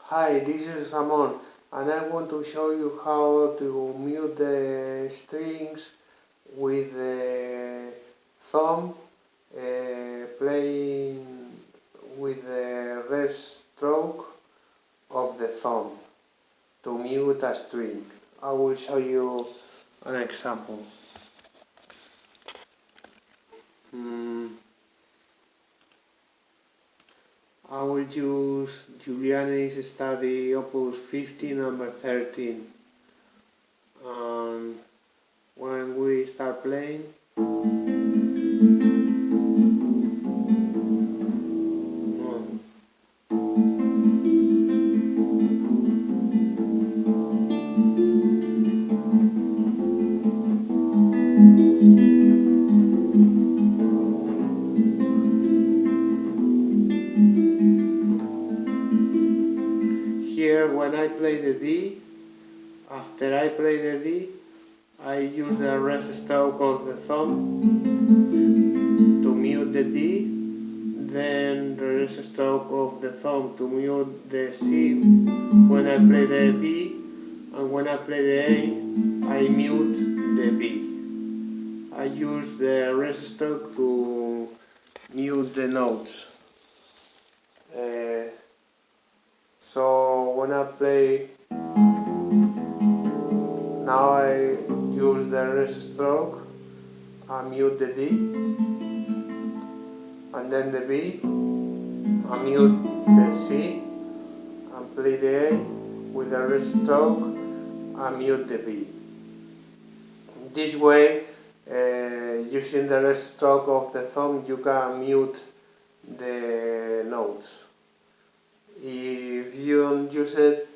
Hi, this is Ramon, and I want to show you how to mute the strings with the thumb, playing with the rest stroke of the thumb to mute a string. I will show you an example. I will use Giuliani's study opus 50 number 13, and when we start playing, here when I play the D, after I play the D, I use the rest stroke of the thumb to mute the D, then the rest stroke of the thumb to mute the C when I play the B, and when I play the A, I mute the B. I use the rest stroke to mute the notes. So when I play, now I use the rest stroke, I mute the D, and then the B, I mute the C, and play the A with the rest stroke, I mute the B. This way, using the rest stroke of the thumb, you can mute the notes. If you don't use it,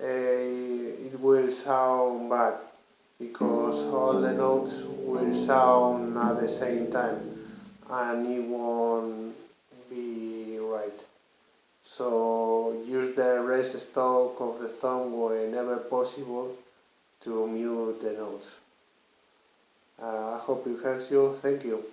it will sound bad because all the notes will sound at the same time and it won't be right. So use the rest stroke of the thumb whenever possible to mute the notes. I hope it helps you. Thank you.